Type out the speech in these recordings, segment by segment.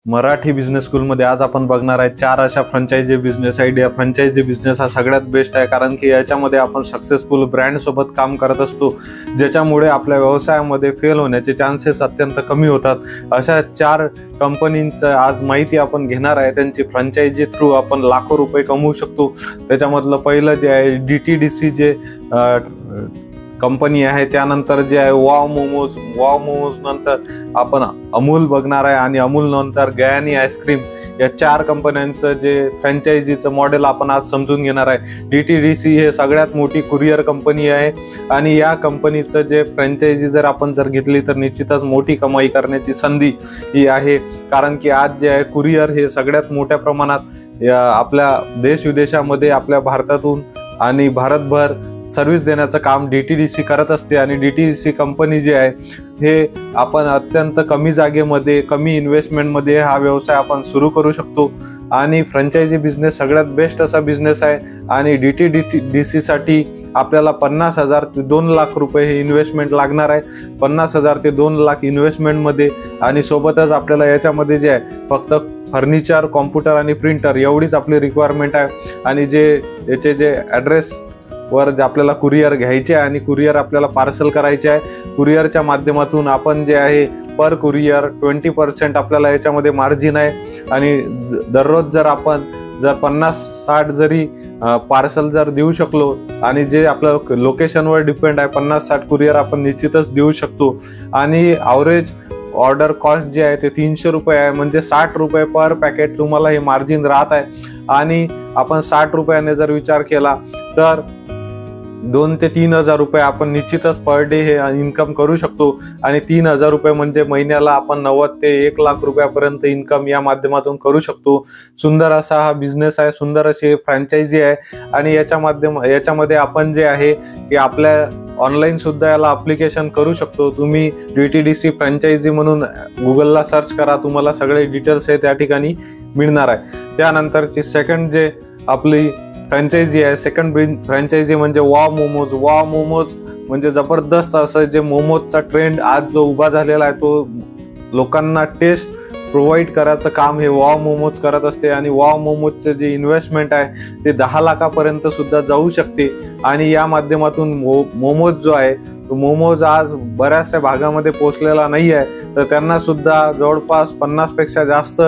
Marathi business स्कूलमध्ये आज आपण बघणार आहे 4 अशा franchise business idea. Franchise business हा सगळ्यात बेस्ट आहे, कारण की याच्यामध्ये आपण सक्सेसफुल ब्रँड सोबत काम करत असतो, ज्याच्यामुळे आपल्या व्यवसायामध्ये फेल होण्याचे चान्सेस अत्यंत कमी होतात। अशा 4 कंपनींचं आज माहिती आपण घेणार आहे। त्यांची फ्रँचायझी थ्रू आपण लाखो रुपये कमवू शकतो। त्याच्यामधलं पहिलं जे आहे DTDC जे कंपनी आहे, त्यानंतर जे आहे वाव मोमोज नंतर आपण अमूल बघणार आहे आणि अमूल नंतर गयानी आईस्क्रीम। या 4 कंपन्यांचं जे फ्रँचायझीचं मॉडेल आपण आज समजून घेणार आहे। DTDC हे सगळ्यात मोठी कुरिअर कंपनी आहे आणि या कंपनीचं जे फ्रँचायझी जर आपण घेतली तर निश्चितच मोठी कमाई करण्याची संधी ही आहे, कारण की आज जे आहे कुरिअर हे सगळ्यात मोठ्या प्रमाणात आपल्या देश विदेशामध्ये आपल्या भारतातून आणि भारतभर सर्व्हिस देण्याचं काम DTDC करत असते। आणि DTDC कंपनी जी आहे हे आपण अत्यंत कमी जागेमध्ये कमी इन्व्हेस्टमेंटमध्ये हा व्यवसाय आपण सुरू करू शकतो। आणि फ्रँचायझी बिझनेस सगळ्यात बेस्ट असा बिझनेस आहे आणि DTDC साठी आपल्याला 50,000 ते 2 लाख रुपये हे इन्व्हेस्टमेंट लागणार आहे। 50,000 ते 2 लाख इन्व्हेस्टमेंटमध्ये आणि सोबतच आपल्याला याच्यामध्ये जे आहे फक्त फर्निचर, कॉम्प्युटर आणि प्रिंटर एवढीच आपली रिक्वायरमेंट आहे। आणि जे याचे जे ॲड्रेस वर आपल्याला कुरिअर घ्यायचे आहे आणि कुरिअर आपल्याला पार्सल करायचे आहे। कुरिअरच्या माध्यमातून आपण जे आहे पर कुरिअर 20% आपल्याला याच्यामध्ये मार्जिन आहे। आणि दररोज जर आपण 50-60 जरी पार्सल जर देऊ शकलो आणि जे आपल्या लोकेशनवर डिपेंड आहे 50-60 कुरिअर आपण निश्चितच देऊ शकतो। आणि ॲव्हरेज ऑर्डर कॉस्ट जे आहे ते 300 रुपये आहे, म्हणजे 60 रुपये पर पॅकेट तुम्हाला हे मार्जिन राहत आहे। आणि आपण 60 रुपयाने जर विचार केला तर 2 ते 3,000 रुपये आपण निश्चितच पर डे हे इन्कम करू शकतो। आणि 3,000 रुपये म्हणजे महिन्याला आपण 90 ते 1 लाख रुपयापर्यंत इन्कम या माध्यमातून करू शकतो। सुंदर असा हा बिझनेस आहे, सुंदर अशी फ्रँचायझी आहे। आणि याच्यामध्ये आपण जे आहे की आपल्या ऑनलाईन सुद्धा याला ॲप्लिकेशन करू शकतो। तुम्ही DTDC फ्रँचायझी म्हणून गुगलला सर्च करा, तुम्हाला सगळे डिटेल्स आहे त्या ठिकाणी मिळणार आहे। त्यानंतरची सेकंड जे आपली फ्रँचायझी आहे, सेकंड फ्रँचायझी म्हणजे वाव मोमोज म्हणजे जबरदस्त असं जे मोमोजचा ट्रेंड आज जो उभा झालेला आहे तो लोकांना टेस्ट प्रोव्हाइड करायचं काम हे वाव मोमोज करत असते। आणि वाव मोमोजचे जे इन्व्हेस्टमेंट आहे ते 10 लाखापर्यंत सुद्धा जाऊ शकते। आणि या माध्यमातून मोमोज जो आहे तो मोमोज आज बऱ्याचशा भागामध्ये पोहोचलेला नाही आहे, तर त्यांना सुद्धा जवळपास 50 पेक्षा जास्त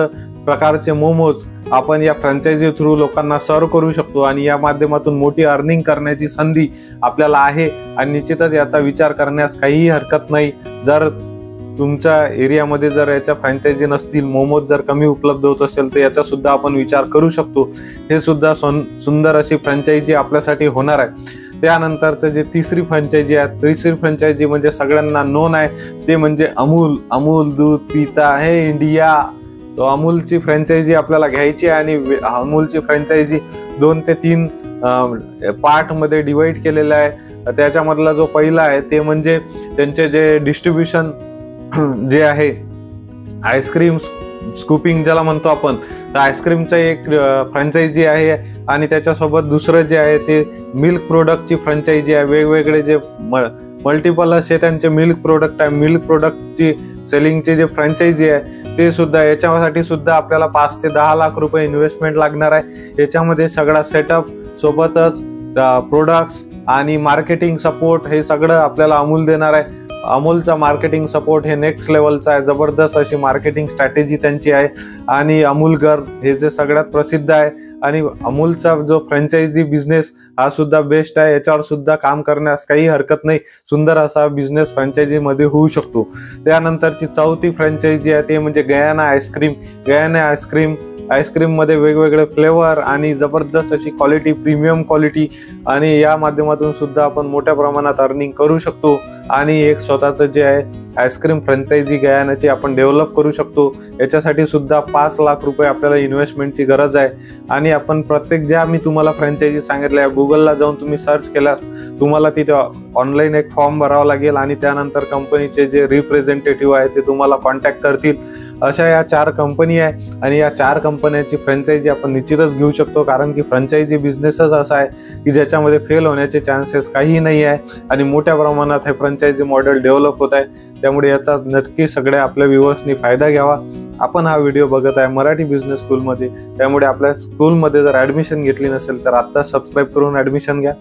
प्रकारचे मोमोज आपण या फ्रँचायझी थ्रू लोकांना सर्व करू शकतो। आणि या माध्यमातून मोठी अर्निंग करण्याची संधी आपल्याला आहे आणि निश्चितच याचा विचार करण्यास काहीही हरकत नाही। जर तुमच्या एरियामध्ये जर याच्या फ्रँचायझी नसतील, मोमोज जर कमी उपलब्ध होत असेल तर याचा सुद्धा आपण विचार करू शकतो। हे सुद्धा सुंदर अशी फ्रँचायझी आपल्यासाठी होणार आहे। त्यानंतरचं जे तिसरी फ्रँचायझी आहे, तिसरी फ्रँचायझी म्हणजे सगळ्यांना नोन आहे, ते म्हणजे अमूल दूध पिता है इंडिया। तो अमूलची फ्रँचायझी आपल्याला घ्यायची आहे आणि अमूलची फ्रँचायझी 2 ते 3 पार्टमध्ये डिवाइड केलेला आहे। त्याच्यामधला जो पहिला आहे ते म्हणजे त्यांचे जे डिस्ट्रीब्युशन जे आहे आईस्क्रीम स्कूपिंग ज्याला म्हणतो आपण, तर आईस्क्रीमचं एक फ्रँचायझी आहे। आणि त्याच्यासोबत दुसरं जे आहे ते मिल्क प्रोडक्टची फ्रँचायझी आहे। वेगवेगळे जे मल्टिपल असे त्यांचे मिल्क प्रोडक्ट आहे, मिल्क प्रोडक्टची सेलिंगची जे फ्रँचायझी आहे ते सुद्धा याच्यासाठी सुद्धा आपल्याला 5 ते 10 लाख रुपये इन्व्हेस्टमेंट लागणार आहे। याच्यामध्ये सगळा सेटअप सोबतच प्रोडक्ट्स आणि मार्केटिंग सपोर्ट हे सगळं आपल्याला अमूल देणार आहे। अमूलचा मार्केटिंग सपोर्ट हे नेक्स्ट लेवलचा आहे, जबरदस्त अशी मार्केटिंग स्ट्रॅटेजी त्यांची आहे। आणि अमूल गर्ल हे जे सगळ्यात प्रसिद्ध आहे आणि अमूलचा जो फ्रँचायझी बिझनेस हा सुद्धा बेस्ट आहे, याच्यावर सुद्धा काम करण्यास काही हरकत नाही। सुंदर असा बिझनेस फ्रँचायझीमध्ये होऊ शकतो। त्यानंतरची चौथी फ्रँचायझी आहे ते म्हणजे गयाना आईस्क्रीम। गयाना आईस्क्रीममध्ये वेगवेगळे फ्लेवर आणि जबरदस्त अशी क्वालिटी, प्रीमियम क्वालिटी, आणि या माध्यमातून सुद्धा आपण मोठ्या प्रमाणात अर्निंग करू शकतो। आणि एक स्वतःचं जे आहे आईस्क्रीम फ्रँचायझी गयानाची आपण डेव्हलप करू शकतो। याच्यासाठी सुद्धा 5 लाख रुपये आपल्याला इन्व्हेस्टमेंटची गरज आहे। आणि आपण प्रत्येक ज्या मी तुम्हाला फ्रँचायझी सांगितल्या गुगलला जाऊन तुम्ही सर्च केल्यास तुम्हाला तिथे ऑनलाईन एक फॉर्म भरावा लागेल आणि त्यानंतर कंपनीचे जे रिप्रेझेंटेटिव्ह आहे ते तुम्हाला कॉन्टॅक्ट करतील अशा या 4 कंपनी आहे आणि या 4 कंपन्यांची फ्रँचायझी आपण निश्चितच घेऊ शकतो, कारण की फ्रँचायझी बिझनेसच असा आहे की ज्याच्यामध्ये फेल होण्याचे चान्सेस काहीही नाही आहे आणि मोठ्या प्रमाणात हे फ्रँचायझी मॉडेल डेव्हलप होत आहे. त्यामुळे याचा नक्की सगळ्या आपल्या व्ह्युअर्सनी फायदा घ्यावा. आपण हा व्हिडिओ बघत आहे मराठी बिझनेस स्कूलमध्ये, त्यामुळे आपल्या स्कूलमध्ये जर ॲडमिशन घेतली नसेल तर आत्ता सबस्क्राईब करून ॲडमिशन घ्या.